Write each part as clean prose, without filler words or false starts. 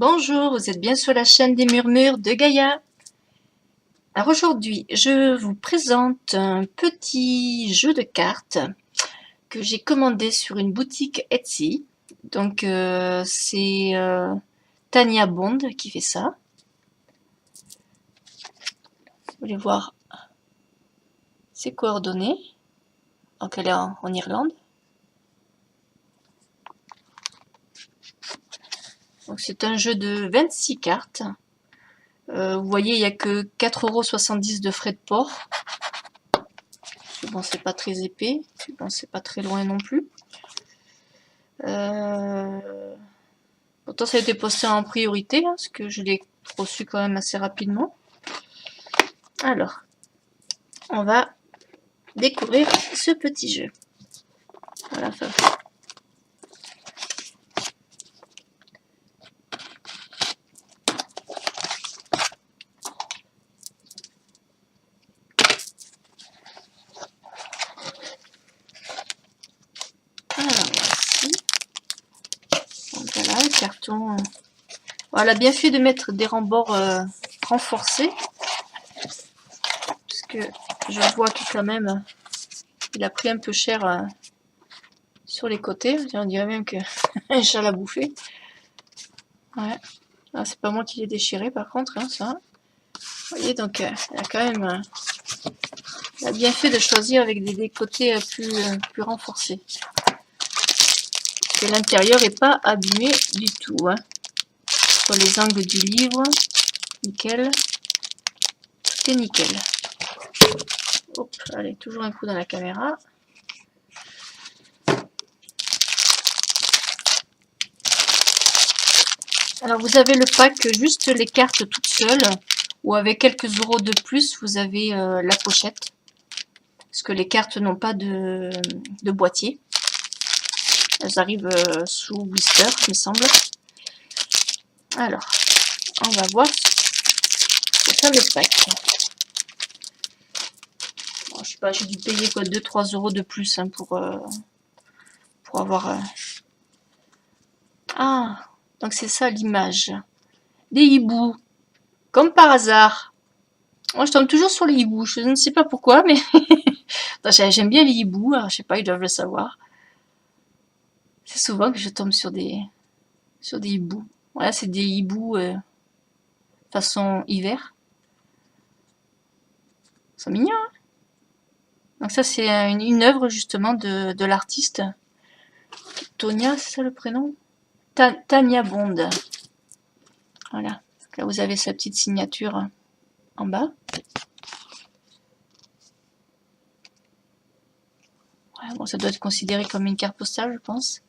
Bonjour, vous êtes bien sur la chaîne des murmures de Gaïa. Alors aujourd'hui, je vous présente un petit jeu de cartes que j'ai commandé sur une boutique Etsy. Donc c'est Tania Bond qui fait ça. Vous voulez voir ses coordonnées. Donc elle est en Irlande. Donc c'est un jeu de 26 cartes. Vous voyez, il n'y a que 4,70 € de frais de port. Bon, c'est pas très épais. Bon, c'est pas très loin non plus. Pourtant, ça a été posté en priorité, hein, parce que je l'ai reçu quand même assez rapidement. Alors, on va découvrir ce petit jeu. Voilà, ça. Alors, voici. Donc, voilà, le carton. Voilà, bien fait de mettre des rembords renforcés. Parce que je vois que quand même, il a pris un peu cher sur les côtés. On dirait même que un chat l'a bouffé. Ouais. Ah, c'est pas moi qui l'ai déchiré par contre, hein, ça. Vous voyez, donc il a quand même il a bien fait de choisir avec des côtés plus renforcés. Et l'intérieur n'est pas abîmé du tout. Hein. Sur les angles du livre, nickel. Tout est nickel. Hop, allez, toujours un coup dans la caméra. Alors vous avez le pack juste les cartes toutes seules, ou avec quelques euros de plus, vous avez la pochette. Parce que les cartes n'ont pas de boîtier. Elles arrivent sous blister, il me semble. Alors, on va voir ce fameux pack. Bon, je sais pas, j'ai dû payer quoi 2-3 € de plus hein, pour avoir... Ah, donc c'est ça l'image. Des hiboux, comme par hasard. Moi, je tombe toujours sur les hiboux, je ne sais pas pourquoi, mais j'aime bien les hiboux, alors, je sais pas, ils doivent le savoir. C'est souvent que je tombe sur des hiboux. Voilà, c'est des hiboux façon hiver. Ils sont mignons, hein. Donc ça, c'est une œuvre justement de l'artiste. Tonia, c'est ça le prénom? Tania Bond. Voilà. Là, vous avez sa petite signature en bas. Ouais, bon, ça doit être considéré comme une carte postale, je pense.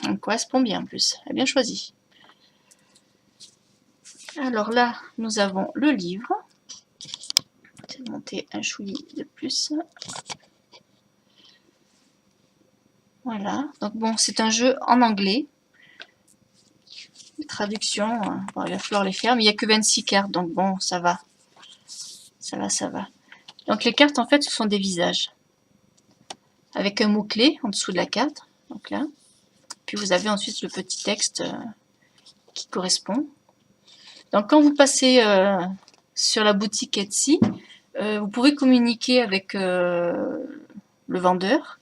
Elle correspond bien en plus. Elle a bien choisi. Alors là, nous avons le livre. Je vais monter un chouï de plus. Voilà. Donc bon, c'est un jeu en anglais. Les traductions, bon, il va falloir les faire, mais il n'y a que 26 cartes, donc bon, ça va. Ça va, ça va. Donc les cartes, en fait, ce sont des visages. Avec un mot-clé en dessous de la carte. Donc là. Puis vous avez ensuite le petit texte qui correspond. Donc quand vous passez sur la boutique Etsy, vous pouvez communiquer avec le vendeur.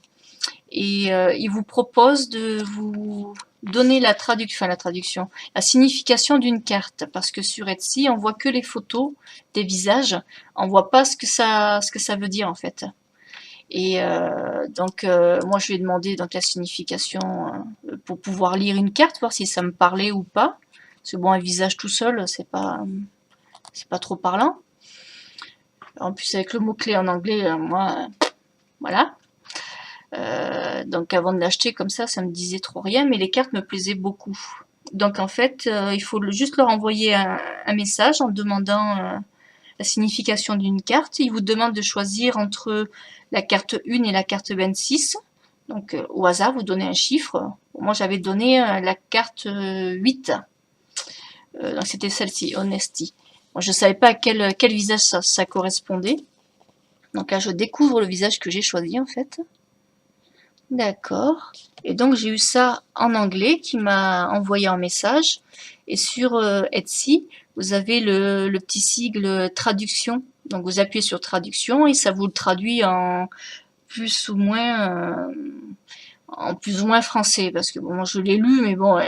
Et il vous propose de vous donner la traduction, la signification d'une carte, parce que sur Etsy, on voit que les photos des visages, on voit pas ce que ça veut dire en fait. Et donc moi je lui ai demandé donc la signification pour pouvoir lire une carte, voir si ça me parlait ou pas. Parce que bon, un visage tout seul, c'est pas trop parlant. En plus avec le mot-clé en anglais, moi, voilà. Donc avant de l'acheter comme ça me disait trop rien, mais les cartes me plaisaient beaucoup. Donc en fait, il faut juste leur envoyer un message en demandant la signification d'une carte. Il vous demande de choisir entre la carte 1 et la carte 26. Donc au hasard, vous donnez un chiffre. Moi j'avais donné la carte 8. Donc c'était celle-ci, Honesty. Moi, je ne savais pas à quel visage ça correspondait. Donc là je découvre le visage que j'ai choisi en fait. D'accord. Et donc j'ai eu ça en anglais qui m'a envoyé un message. Et sur Etsy, vous avez le petit sigle traduction. Donc vous appuyez sur traduction et ça vous le traduit en plus ou moins français. Parce que bon, moi je l'ai lu, mais bon,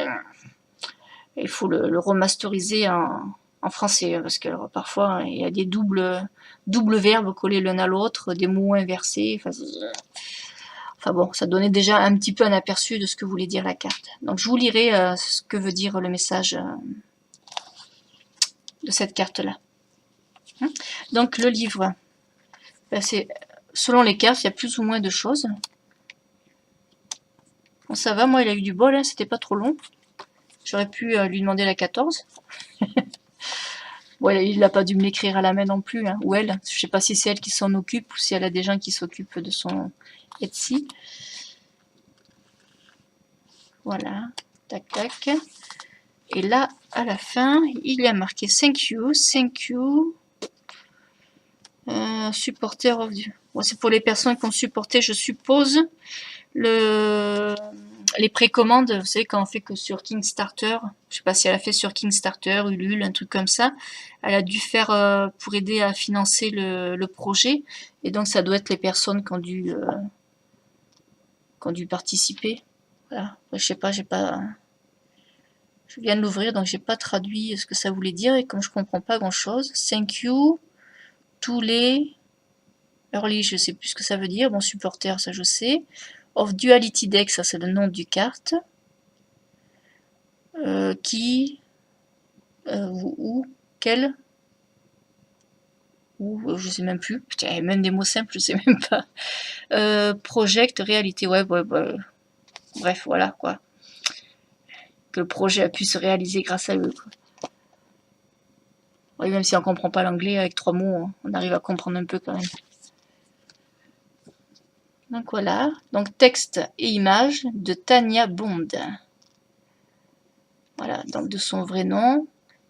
il faut le remasteriser en français. Parce que alors, parfois il y a des doubles verbes collés l'un à l'autre, des mots inversés. Enfin bon, ça donnait déjà un petit peu un aperçu de ce que voulait dire la carte. Donc je vous lirai ce que veut dire le message de cette carte-là. Donc le livre, ben, c'est selon les cartes, il y a plus ou moins de choses. Bon, ça va, moi il a eu du bol, hein, c'était pas trop long. J'aurais pu lui demander la 14. Bon, il n'a pas dû me l'écrire à la main non plus, hein, ou elle. Je sais pas si c'est elle qui s'en occupe ou si elle a des gens qui s'occupent de son Etsy. Voilà, tac tac. Et là, à la fin, il y a marqué thank you, supporter of you. Bon, c'est pour les personnes qui ont supporté, je suppose, les précommandes. Vous savez, quand on fait que sur Kickstarter, je sais pas si elle a fait sur Kickstarter, Ulule, un truc comme ça, elle a dû faire pour aider à financer le projet. Et donc, ça doit être les personnes qui ont dû participer. Voilà. Je sais pas, je viens de l'ouvrir, donc j'ai pas traduit ce que ça voulait dire, et comme je comprends pas grand chose, thank you, tous les early, je sais plus ce que ça veut dire, bon, supporter, ça je sais, of duality deck, ça c'est le nom du carte, qui, ou, quel, ou, je sais même plus, putain, il y a même des mots simples, je sais même pas, project, réalité, ouais, bref, voilà, quoi, que le projet a pu se réaliser grâce à eux, quoi. Oui, même si on comprend pas l'anglais, avec 3 mots, on arrive à comprendre un peu quand même. Donc voilà, donc texte et images de Tania Bond. Voilà, donc de son vrai nom,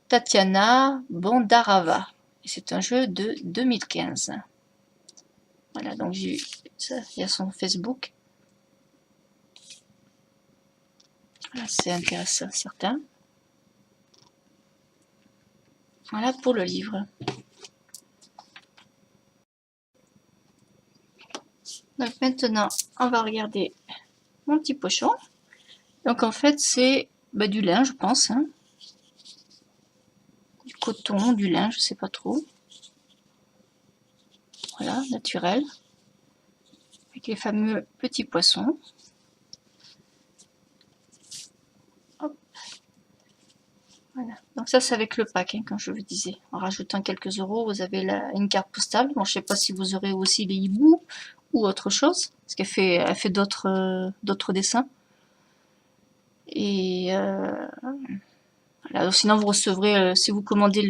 Tatiana Bondarava. Et c'est un jeu de 2015. Voilà, donc j'ai ça, il y a son Facebook. Voilà, c'est intéressant, certain. Voilà pour le livre. Donc maintenant, on va regarder mon petit pochon. Donc en fait, c'est du lin, je pense. Hein. Du coton, du lin, je sais pas trop. Voilà, naturel. Avec les fameux petits poissons. Hop. Voilà. Donc ça, c'est avec le pack, hein, comme je vous disais. En rajoutant quelques euros, vous avez une carte postale. Bon, je sais pas si vous aurez aussi les hiboux ou autre chose, parce elle fait d'autres dessins. Et voilà. Sinon, vous recevrez, si vous commandez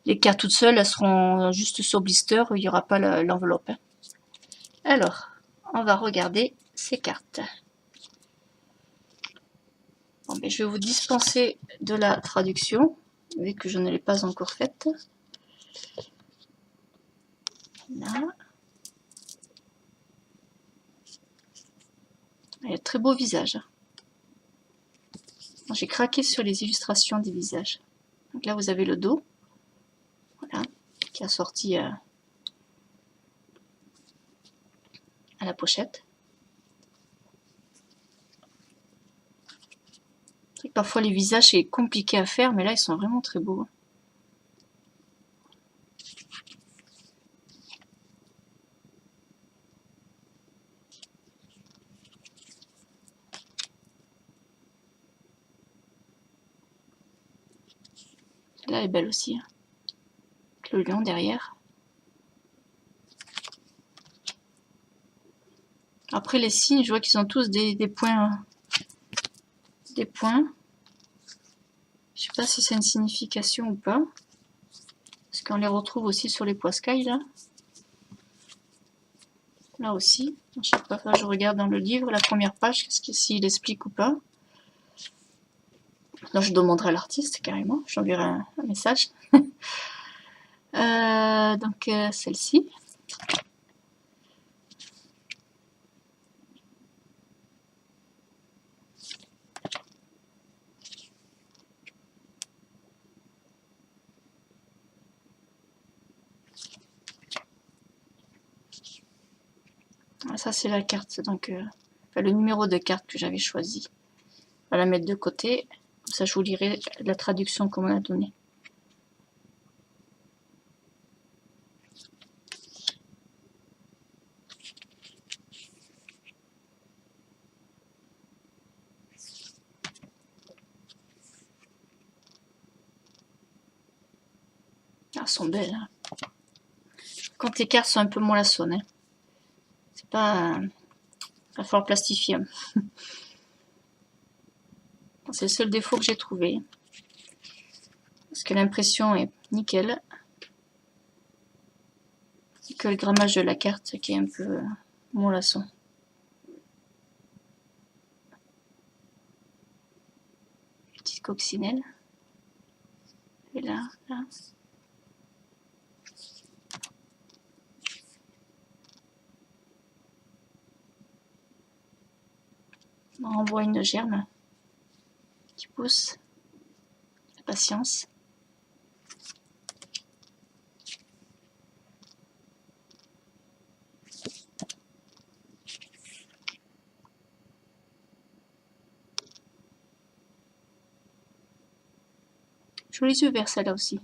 les cartes toutes seules, elles seront juste sur blister, il n'y aura pas l'enveloppe. Hein. Alors, on va regarder ces cartes. Bon, ben, je vais vous dispenser de la traduction, vu que je ne l'ai pas encore faite. Là. Il y a de très beaux visages. J'ai craqué sur les illustrations des visages. Donc là, vous avez le dos, voilà, qui est sorti à la pochette. Parfois, les visages, c'est compliqué à faire, mais là, ils sont vraiment très beaux. Là, elle est belle aussi. Hein. Avec le lion derrière. Après, les signes, je vois qu'ils ont tous des points. Des points. Je sais pas si c'est une signification ou pas. Parce qu'on les retrouve aussi sur les poiscailles, là. Là aussi. Je sais pas, je regarde dans le livre, la première page, s'il explique ou pas. Là, je demanderai à l'artiste, carrément. J'enverrai un message. Donc, celle-ci. ça c'est la carte, donc enfin, le numéro de carte que j'avais choisi. On va la mettre de côté, comme ça je vous lirai la traduction qu'on m'a donnée. Ah, elles sont belles. Hein. Quand les cartes sont un peu mollassonnes, hein. C'est pas... Il va falloir plastifier. Hein. C'est le seul défaut que j'ai trouvé. Parce que l'impression est nickel. C'est que le grammage de la carte qui est un peu mollasson. Petite coccinelle. Et là, là. On renvoie une germe qui pousse. Patience. Jolis yeux verts, celle-là aussi.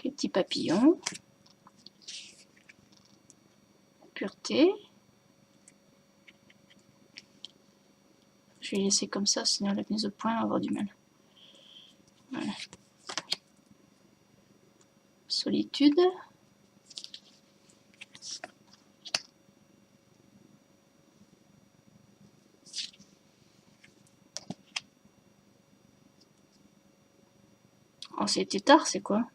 Les petits papillons. Pureté. Je vais laisser comme ça, sinon la mise au point va avoir du mal. Voilà. Solitude. Oh, c'est tétard, c'est quoi?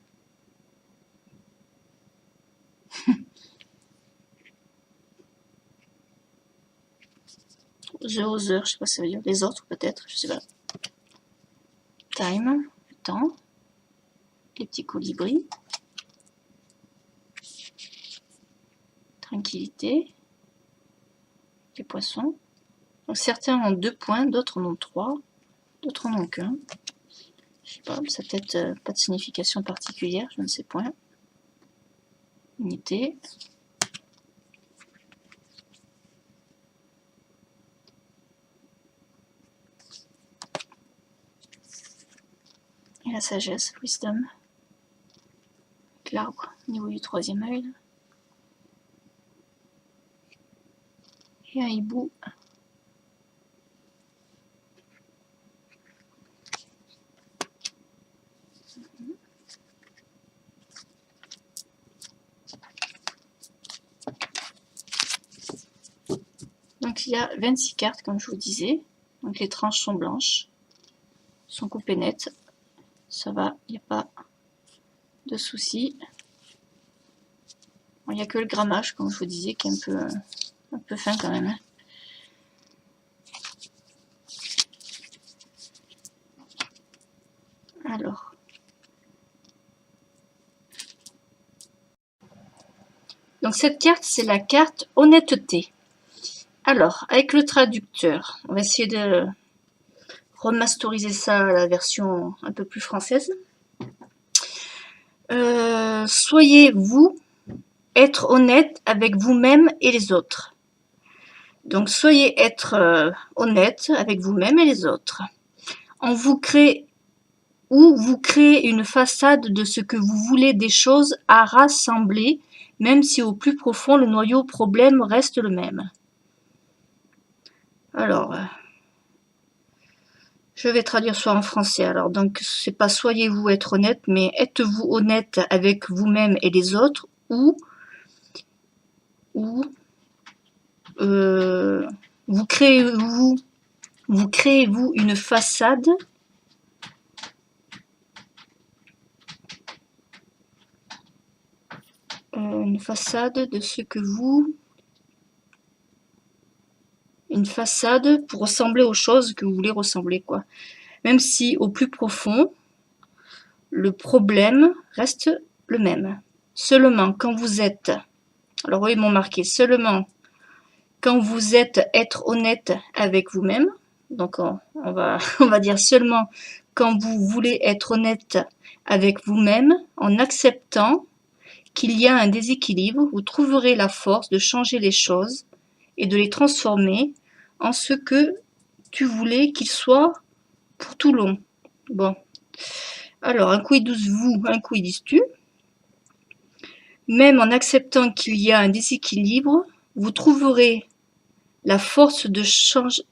The Other, je sais pas si ça veut dire les autres peut-être, je sais pas. Time, le temps. Les petits colibris. Tranquillité. Les poissons. Donc certains ont 2 points, d'autres en ont 3, d'autres en ont qu'un. Je sais pas, ça peut-être pas de signification particulière, je ne sais point. Unité. Et la sagesse, wisdom. L'arbre au niveau du 3e œil. Et un hibou. Donc il y a 26 cartes comme je vous disais. Donc les tranches sont blanches, sont coupées nettes. Ça va, il n'y a pas de souci. Bon, il n'y a que le grammage, comme je vous disais, qui est un peu fin quand même. Hein. Alors. Donc cette carte, c'est la carte honnêteté. Alors, avec le traducteur, on va essayer de remasteriser ça à la version un peu plus française. Soyez vous, être honnête avec vous-même et les autres. Donc, soyez être honnête avec vous-même et les autres. Vous créez une façade de ce que vous voulez des choses à rassembler, même si au plus profond, le noyau problème reste le même. Alors, je vais traduire soit en français. Alors, donc, c'est pas soyez-vous être honnête, mais êtes-vous honnête avec vous-même et les autres, ou vous créez-vous une façade de ce que vous... Une façade pour ressembler aux choses que vous voulez ressembler, quoi. Même si au plus profond, le problème reste le même. Seulement quand vous êtes... Alors oui, ils m'ont marqué. Seulement quand vous êtes être honnête avec vous-même. Donc on va dire seulement quand vous voulez être honnête avec vous-même, en acceptant qu'il y a un déséquilibre, vous trouverez la force de changer les choses et de les transformer en ce que tu voulais qu'ils soient pour tout long. Bon. Alors, un coup ils disent vous, un coup ils disent tu. Même en acceptant qu'il y a un déséquilibre, vous trouverez la force de changer.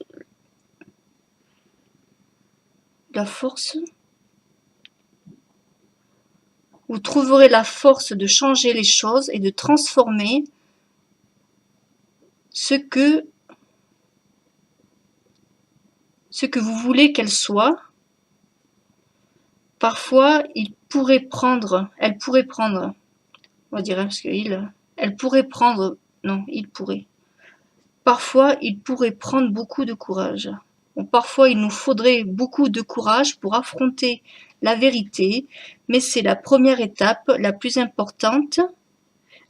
Vous trouverez la force de changer les choses et de transformer ce que vous voulez qu'elles soient. Parfois, elle pourrait prendre, on va dire, parce que elle pourrait prendre, non, il pourrait. Parfois, il pourrait prendre beaucoup de courage. Bon, parfois, il nous faudrait beaucoup de courage pour affronter la vérité, mais c'est la première étape la plus importante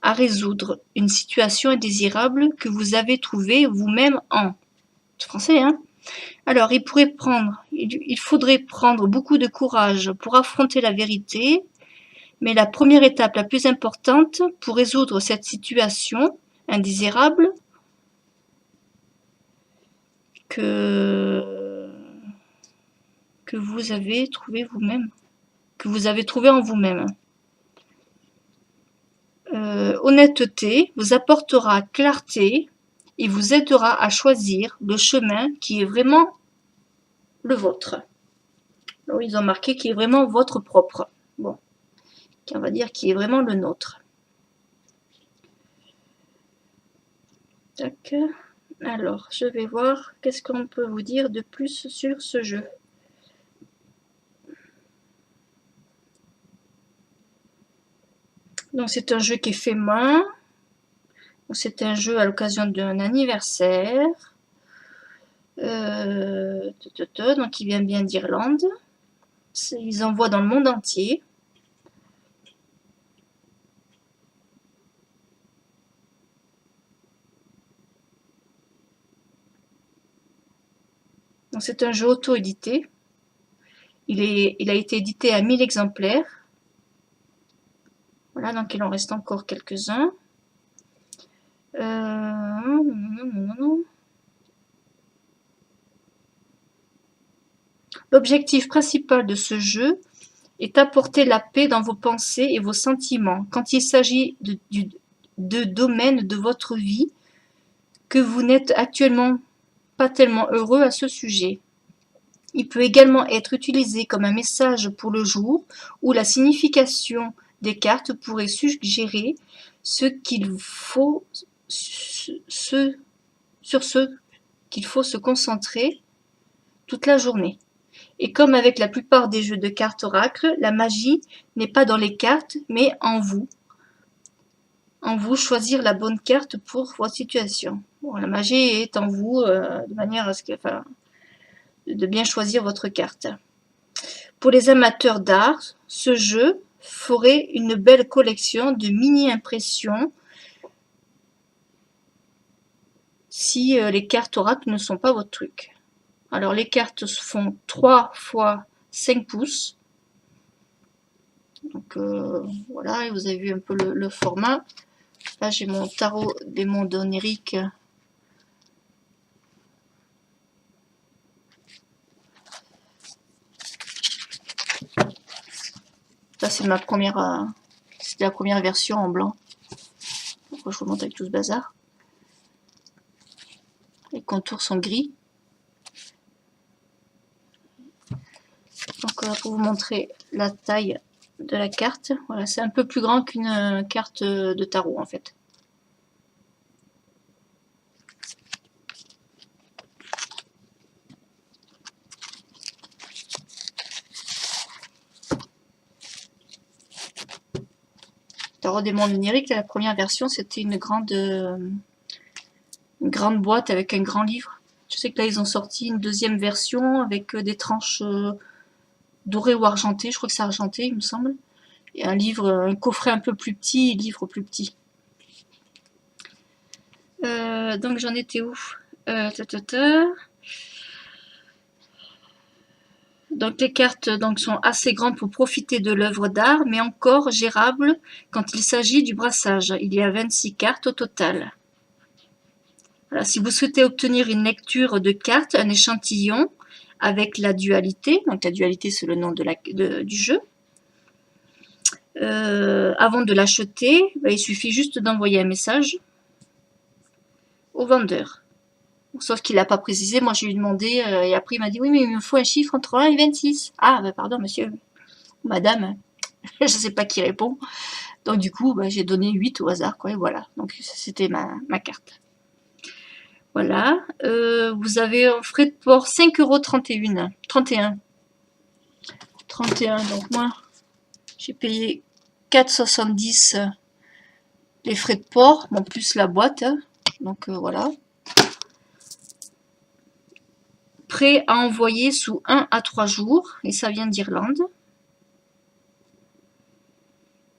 à résoudre une situation indésirable que vous avez trouvée vous-même en. C'est français, hein? Alors, il faudrait prendre beaucoup de courage pour affronter la vérité, mais la première étape la plus importante pour résoudre cette situation indésirable que vous avez trouvé vous-même, que vous avez trouvé en vous-même. Honnêteté vous apportera clarté et vous aidera à choisir le chemin qui est vraiment le vôtre. Alors, ils ont marqué qui est vraiment votre propre. Bon, on va dire qui est vraiment le nôtre. Tac. Alors, je vais voir qu'est-ce qu'on peut vous dire de plus sur ce jeu. Donc, c'est un jeu qui est fait main. C'est un jeu à l'occasion d'un anniversaire. Donc, il vient bien d'Irlande. Ils envoient dans le monde entier. Donc, c'est un jeu auto-édité. Il a été édité à 1000 exemplaires. Voilà, donc il en reste encore quelques-uns. L'objectif principal de ce jeu est apporter la paix dans vos pensées et vos sentiments quand il s'agit de domaines de votre vie que vous n'êtes actuellement pas tellement heureux à ce sujet. Il peut également être utilisé comme un message pour le jour où la signification des cartes pourrait suggérer sur ce qu'il faut se concentrer toute la journée. Et comme avec la plupart des jeux de cartes oracle, la magie n'est pas dans les cartes, mais en vous. En vous, choisir la bonne carte pour votre situation. Bon, la magie est en vous, de manière à ce que, de bien choisir votre carte. Pour les amateurs d'art, ce jeu ferait une belle collection de mini-impressions si les cartes oracle ne sont pas votre truc. Alors les cartes font 3 x 5 pouces. Donc voilà, et vous avez vu un peu le format. Là j'ai mon tarot des mondes oniriques. Ça c'est ma première, c'était la première version en blanc. Donc, je vous montre avec tout ce bazar. Les contours sont gris. Donc pour vous montrer la taille de la carte, voilà, c'est un peu plus grand qu'une carte de tarot en fait. Tarot des mondes oniriques, la première version c'était une grande boîte avec un grand livre. Je sais que là ils ont sorti une deuxième version avec des tranches dorées ou argentées, je crois que c'est argenté il me semble. Et un livre, un coffret un peu plus petit, livre plus petit. Donc j'en étais où? Donc les cartes sont assez grandes pour profiter de l'œuvre d'art, mais encore gérables quand il s'agit du brassage. Il y a 26 cartes au total. Voilà, si vous souhaitez obtenir une lecture de cartes, un échantillon avec la dualité, donc la dualité c'est le nom du jeu, avant de l'acheter, il suffit juste d'envoyer un message au vendeur. Sauf qu'il n'a pas précisé, moi j'ai lui demandé, et après il m'a dit oui mais il me faut un chiffre entre 1 et 26. Ah ben pardon monsieur, madame, je ne sais pas qui répond. Donc du coup j'ai donné 8 au hasard, quoi, et voilà. Donc c'était ma carte. Voilà, vous avez un frais de port 5,31 €. 31, donc moi j'ai payé 4,70 € les frais de port, bon, plus la boîte, hein. Donc voilà. Prêt à envoyer sous 1 à 3 jours, et ça vient d'Irlande.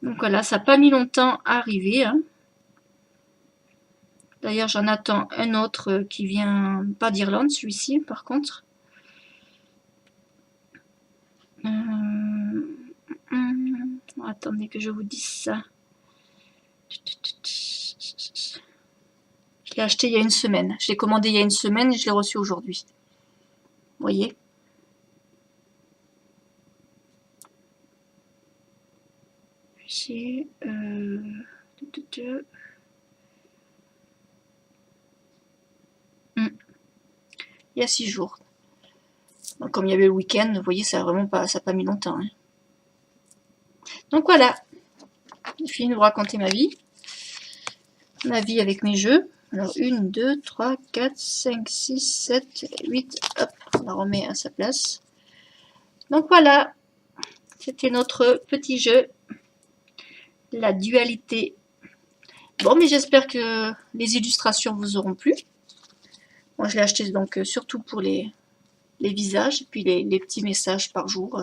Donc voilà, ça n'a pas mis longtemps à arriver, hein. D'ailleurs, j'en attends un autre qui vient pas d'Irlande, celui-ci, par contre. Attendez que je vous dise ça. Je l'ai acheté il y a une semaine. Je l'ai commandé il y a une semaine et je l'ai reçu aujourd'hui. Vous voyez? J'ai... il y a 6 jours. Donc, comme il y avait le week-end, vous voyez, ça a vraiment pas, ça n'a pas mis longtemps, hein. Donc voilà, j'ai fini de vous raconter ma vie avec mes jeux. Alors 1, 2, 3, 4, 5, 6, 7, 8, hop, on la remet à sa place. Donc voilà, c'était notre petit jeu, la dualité. Bon, mais j'espère que les illustrations vous auront plu. Moi, je l'ai acheté donc surtout pour les visages, et puis les petits messages par jour.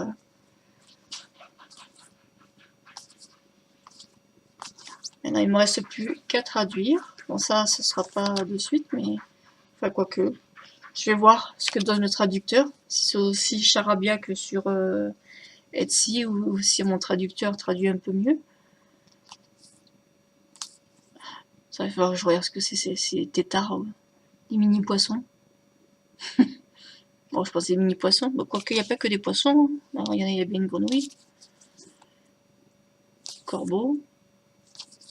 Maintenant, il ne me reste plus qu'à traduire. Bon, ça ne sera pas de suite, mais enfin, quoique. Je vais voir ce que donne le traducteur, si c'est aussi charabia que sur Etsy, ou si mon traducteur traduit un peu mieux. Ça va falloir que je regarde ce que c'est tétards, des mini poissons. Bon, je pense des mini poissons, bon, quoique il n'y a pas que des poissons. Alors, il y a bien une grenouille, corbeau,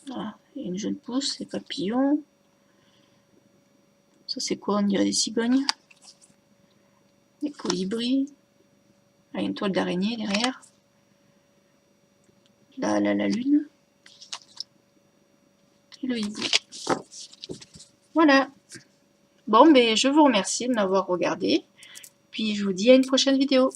voilà. Il y a une jeune pousse, des papillons. Ça c'est quoi? On dirait des cigognes, des colibris. Ah, il y a une toile d'araignée derrière. Là, la lune. Et le hibou. Voilà. Bon, mais je vous remercie de m'avoir regardé. Puis je vous dis à une prochaine vidéo.